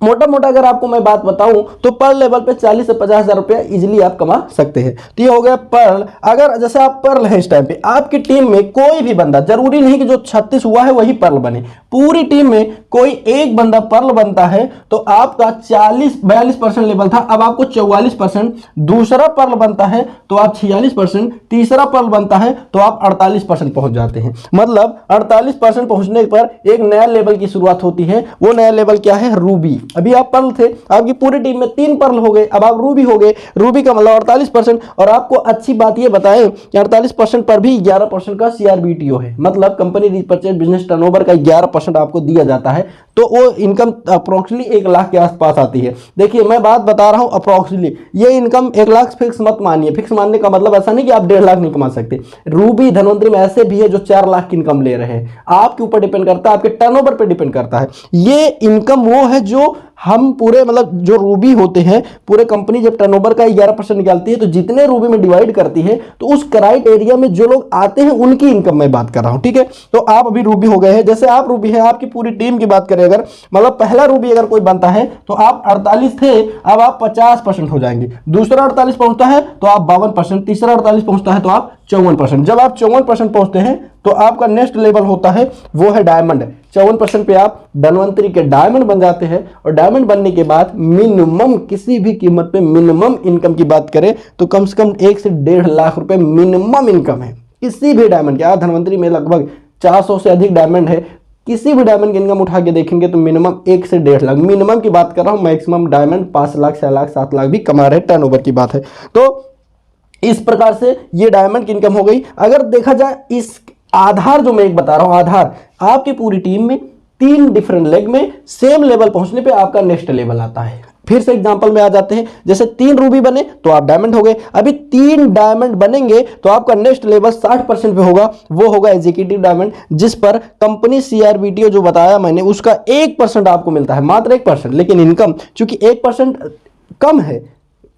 मोटा मोटा अगर आपको मैं बात बताऊं तो पर लेवल पे 40 से 50 हजार रुपया इजिली आप कमा सकते हैं। तो ये हो गया पर्ल। अगर जैसे आप पर्ल है इस टाइम पे, आपकी टीम में कोई भी बंदा, जरूरी नहीं कि जो 36 हुआ है वही पर्ल बने, पूरी टीम में कोई एक बंदा पर्ल बनता है तो आपका 42% लेवल था, अब आपको 44%। दूसरा पर्ल बनता है तो आप 46%, तीसरा पर्ल बनता है तो आप 48% पहुंच जाते हैं। मतलब 48% पहुंचने पर एक नया लेवल की शुरुआत होती है। वो नया लेवल क्या है? रूबी। अभी आप पर्ल थे, आपकी पूरी टीम में 3 पर्ल हो गए, अब आप रूबी हो गए। रूबी का मतलब 48%। और आपको अच्छी बात ये बताएं कि 48% पर भी 11% का CRBTO है, मतलब कंपनी रीपर्चेज बिजनेस टर्नओवर का 11% आपको दिया जाता है। तो वो इनकम अप्रोक्सीमेटली 1 लाख के आसपास आती है। देखिए मैं बात बता रहा हूं अप्रोक्सीमेटली, ये इनकम 1 लाख फिक्स मत मानिए। फिक्स मानने का मतलब ऐसा नहीं कि आप 1.5 लाख नहीं कमा सकते। रूबी धनवंतरी में ऐसे भी है जो 4 लाख की इनकम ले रहे हैं। आपके ऊपर डिपेंड करता है, आपके टर्नओवर पर डिपेंड करता है। ये इनकम वो है जो हम पूरे, मतलब जो रूबी होते हैं, पूरे कंपनी जब टर्नओवर का 11% निकालती है तो जितने रूबी में डिवाइड करती है तो उस क्राइटेरिया में जो लोग आते हैं उनकी इनकम मैं बात कर रहा हूं। ठीक है, तो आप अभी रूबी हो गए हैं। जैसे आप रूबी है, आपकी पूरी टीम की बात करें अगर, मतलब पहला रूबी अगर कोई बनता है तो आप 48 थे, अब आप 50% हो जाएंगे। दूसरा 48 पहुंचता है तो आप 52%, तीसरा 48 पहुंचता है तो आप 54%। जब आप 54% पहुंचते हैं तो आपका नेक्स्ट लेवल होता है वो है डायमंड। 54% पे आप धनवंतरी के डायमंड बन जाते हैं। और डायमंड बनने के बाद मिनिमम, किसी भी कीमत पे मिनिमम इनकम की बात करें तो कम से कम 1 से 1.5 लाख रुपए मिनिमम इनकम है किसी भी डायमंड के। आज धनवंतरी में लगभग 400 से अधिक डायमंड है। किसी भी डायमंड की इनकम उठा के देखेंगे तो मिनिमम 1 से 1.5 लाख, मिनिमम की बात कर रहा हूं। मैक्सिमम डायमंड 5 लाख, 6 लाख, 7 लाख भी कमा रहे, टर्नओवर की बात है। तो इस प्रकार से ये डायमंड की इनकम हो गई। अगर देखा जाए इस आधार जो मैं एक बता रहा हूं, आधार आपकी पूरी टीम में 3 डिफरेंट लेग में सेम लेवल पहुंचने पे आपका नेक्स्ट लेवल आता है। फिर से एग्जांपल में आ जाते हैं, जैसे 3 रूबी बने तो आप डायमंड हो गए। अभी 3 डायमंड बनेंगे तो आपका नेक्स्ट लेवल 60% पे होगा, वो होगा एग्जीक्यूटिव डायमंड, जिस पर कंपनी CRBTO जो बताया मैंने उसका 1% आपको मिलता है, मात्र 1%। लेकिन इनकम चूंकि 1% कम है,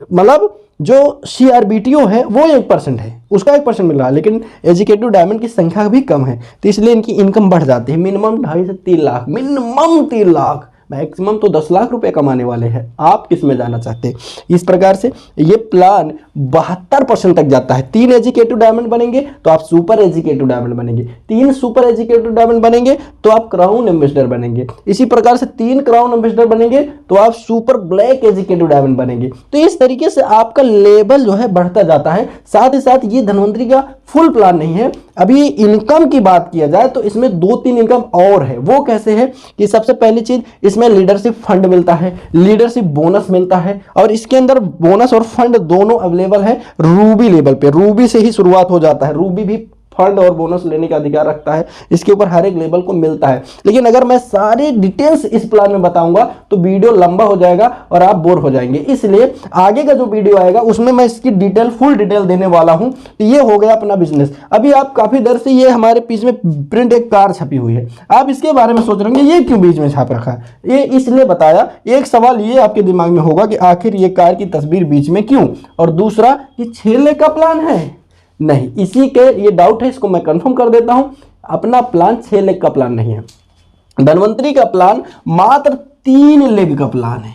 मतलब जो CRBTO है वो 1% है, उसका 1% मिल रहा है, लेकिन एजुकेटिव डायमंड की संख्या भी कम है, तो इसलिए इनकी इनकम बढ़ जाती है। मिनिमम 2.5 से 3 लाख, मिनिमम 3 लाख, मैक्सिमम तो 10 लाख रुपए कमाने वाले हैं। आप किस में जाना चाहते हैं? इस प्रकार से ये प्लान 72% तक जाता है। 3 एजुकेटिव डायमंड बनेंगे तो आप सुपर एजुकेटिव डायमंड बनेंगे, 3 सुपर एजुकेटिव डायमंड बनेंगे तो आप क्राउन एम्बेसडर बनेंगे, इसी प्रकार से 3 क्राउन एम्बेसडर बनेंगे तो आप सुपर ब्लैक एजुकेटिव डायमंड बनेंगे। तो इस तरीके से आपका लेवल जो है बढ़ता जाता है। साथ ही साथ ये धनवंतरी का फुल प्लान नहीं है। अभी इनकम की बात किया जाए तो इसमें 2-3 इनकम और है। वो कैसे है कि सबसे पहली चीज, इसमें लीडरशिप फंड मिलता है, लीडरशिप बोनस मिलता है, और इसके अंदर बोनस और फंड दोनों अवेलेबल है रूबी लेवल पे। रूबी से ही शुरुआत हो जाता है, रूबी भी फंड और बोनस लेने का अधिकार रखता है, इसके ऊपर हर एक लेवल को मिलता है। लेकिन अगर मैं सारे डिटेल्स इस प्लान में बताऊंगा तो वीडियो लंबा हो जाएगा और आप बोर हो जाएंगे, इसलिए आगे का जो वीडियो आएगा उसमें मैं इसकी डिटेल, फुल डिटेल देने वाला हूं। तो ये हो गया अपना बिजनेस। अभी आप काफी देर से ये हमारे पीछे में प्रिंट एक कार छपी हुई है, आप इसके बारे में सोच रहे होंगे ये क्यों बीच में छाप रखा है। ये इसलिए बताया, एक सवाल ये आपके दिमाग में होगा कि आखिर ये कार की तस्वीर बीच में क्यों, और दूसरा कि 6 लाख का प्लान है। नहीं, इसी के ये डाउट है, इसको मैं कंफर्म कर देता हूं। अपना प्लान 6 लेग का प्लान नहीं है, धनवंतरी का प्लान मात्र 3 लेग का प्लान है।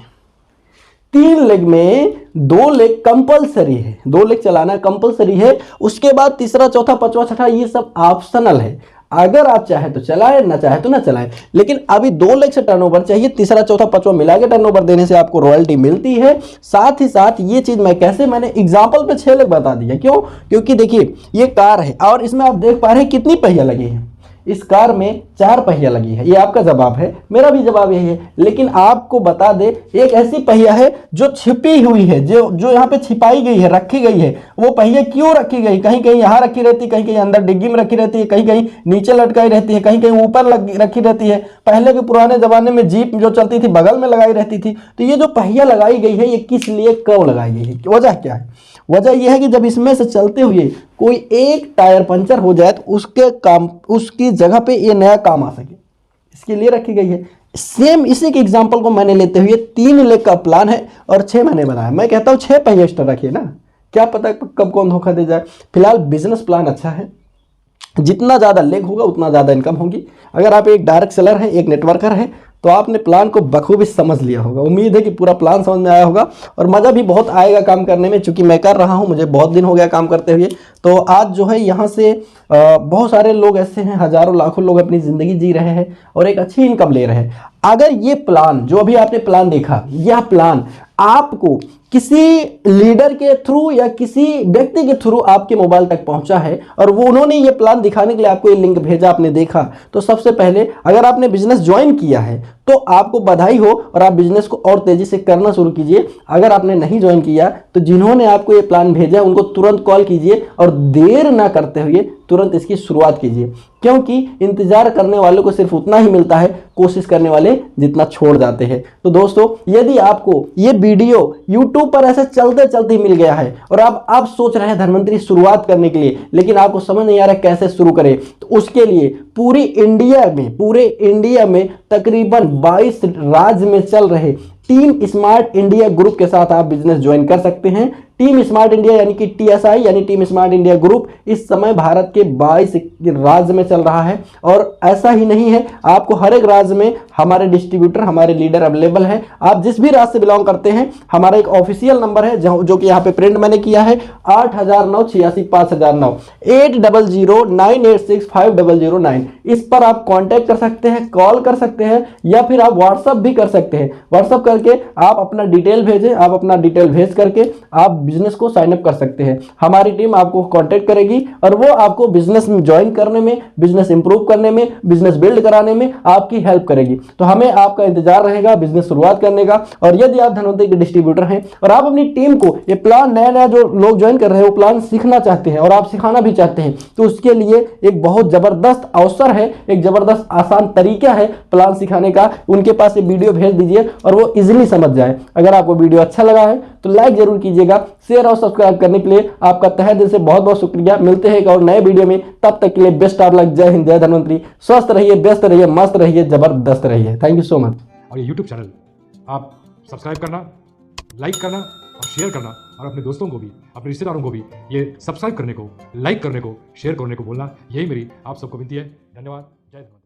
3 लेग में 2 लेग कंपलसरी है, 2 लेग चलाना कंपलसरी है। उसके बाद तीसरा, चौथा, पांचवा, छठा ये सब ऑप्शनल है। अगर आप चाहे तो चलाए, ना चाहे तो ना चलाए। लेकिन अभी 2 लाख से टर्नओवर चाहिए, तीसरा, चौथा, पांचवा मिला के टर्नओवर देने से आपको रॉयल्टी मिलती है। साथ ही साथ ये चीज मैं कैसे, मैंने एग्जांपल पे 6 लाख बता दिया, क्यों? क्योंकि देखिए ये कार है और इसमें आप देख पा रहे हैं कितनी पहिया लगी है। इस कार में 4 पहिया लगी है। ये आपका जवाब है, मेरा भी जवाब यही है। लेकिन आपको बता दे, एक ऐसी पहिया है जो छिपी हुई है, जो यहाँ पे छिपाई गई है, रखी गई है। वो पहिया क्यों रखी गई? कहीं कहीं यहाँ रखी रहती है, कहीं कहीं अंदर डिग्गी में रखी रहती है, कहीं कहीं नीचे लटकाई रहती है, कहीं कहीं ऊपर रखी रहती है। पहले के पुराने जमाने में जीप जो चलती थी बगल में लगाई रहती थी। तो ये जो पहिया लगाई गई है ये किस लिए, कब लगाई गई है, वजह क्या है? वजह यह है कि जब इसमें से चलते हुए कोई एक टायर पंचर हो जाए तो उसकी जगह पे ये नया काम आ सके, इसके लिए रखी गई है। सेम इसी के एग्जांपल को मैंने लेते हुए 3 लाख का प्लान है और 6 महीने बनाया। मैं कहता हूं 6 पहिया एक्स्ट्रा रखिए ना, क्या पता कब कौन धोखा दे जाए। फिलहाल बिजनेस प्लान अच्छा है, जितना ज़्यादा लेग होगा उतना ज़्यादा इनकम होगी। अगर आप एक डायरेक्ट सेलर है, एक नेटवर्कर है, तो आपने प्लान को बखूबी समझ लिया होगा। उम्मीद है कि पूरा प्लान समझ में आया होगा और मज़ा भी बहुत आएगा काम करने में, चूंकि मैं कर रहा हूं, मुझे बहुत दिन हो गया काम करते हुए। तो आज जो है यहाँ से बहुत सारे लोग ऐसे हैं, हजारों लाखों लोग अपनी ज़िंदगी जी रहे हैं और एक अच्छी इनकम ले रहे हैं। अगर ये प्लान, जो अभी आपने प्लान देखा, यह प्लान आपको किसी लीडर के थ्रू या किसी व्यक्ति के थ्रू आपके मोबाइल तक पहुंचा है और वो उन्होंने ये प्लान दिखाने के लिए आपको ये लिंक भेजा, आपने देखा, तो सबसे पहले अगर आपने बिजनेस ज्वाइन किया है तो आपको बधाई हो और आप बिजनेस को और तेजी से करना शुरू कीजिए। अगर आपने नहीं ज्वाइन किया तो जिन्होंने आपको ये प्लान भेजा उनको तुरंत कॉल कीजिए और देर ना करते हुए तुरंत इसकी शुरुआत कीजिए, क्योंकि इंतजार करने वालों को सिर्फ उतना ही मिलता है, कोशिश करने वाले जितना छोड़ जाते हैं। तो दोस्तों, यदि आपको ये वीडियो YouTube पर ऐसे चलते चलते मिल गया है और आप सोच रहे हैं धनवंतरी शुरुआत करने के लिए, लेकिन आपको समझ नहीं आ रहा कैसे शुरू करें, तो उसके लिए पूरे इंडिया में तकरीबन 22 राज्य में चल रहे टीम स्मार्ट इंडिया ग्रुप के साथ आप बिजनेस ज्वाइन कर सकते हैं। टीम स्मार्ट इंडिया यानी कि TSI यानी टीम स्मार्ट इंडिया ग्रुप इस समय भारत के 22 राज्य में चल रहा है। और ऐसा ही नहीं है, आपको हर एक राज्य में हमारे डिस्ट्रीब्यूटर, हमारे लीडर अवेलेबल है। आप जिस भी राज्य से बिलोंग करते हैं, हमारा एक ऑफिशियल नंबर है जो कि यहाँ पे प्रिंट मैंने किया है, 8009865009 8009865009। इस पर आप कॉन्टैक्ट कर सकते हैं, कॉल कर सकते हैं या फिर आप व्हाट्सअप भी कर सकते हैं। व्हाट्सअप करके आप अपना डिटेल भेजें, आप अपना डिटेल भेज करके आप बिजनेस को साइन अप कर सकते हैं। हमारी टीम आपको कांटेक्ट करेगी और वो आपको बिजनेस में ज्वाइन करने में, बिजनेस इंप्रूव करने में, बिजनेस बिल्ड कराने में आपकी हेल्प करेगी। तो हमें आपका इंतजार रहेगा बिजनेस शुरुआत करने का। और यदि आप धनवंतरी के डिस्ट्रीब्यूटर हैं और आप अपनी टीम को ये प्लान, नया नया जो लोग ज्वाइन कर रहे हैं वो प्लान सीखना चाहते हैं और आप सिखाना भी चाहते हैं, तो उसके लिए एक बहुत जबरदस्त अवसर है, एक जबरदस्त आसान तरीका है प्लान सिखाने का। उनके पास ये वीडियो भेज दीजिए और वो इजीली समझ जाए। अगर आपको वीडियो अच्छा लगा है तो लाइक जरूर कीजिएगा। शेयर और सब्सक्राइब करने के लिए आपका तहे दिल से बहुत बहुत शुक्रिया। मिलते हैं एक और नए वीडियो में, तब तक के लिए बेस्ट ऑफ लक। जय हिंद, जय धनवंतरी। स्वस्थ रहिए, व्यस्त रहिए, मस्त रहिए, जबरदस्त रहिए। Thank you so much. और ये YouTube चैनल आप सब्सक्राइब करना, लाइक करना और शेयर करना, और अपने दोस्तों को भी, अपने रिश्तेदारों को भी ये सब्सक्राइब करने को, लाइक करने को, शेयर करने को बोलना, यही मेरी आप सबको विनती है। धन्यवाद। जय धन्यवाद।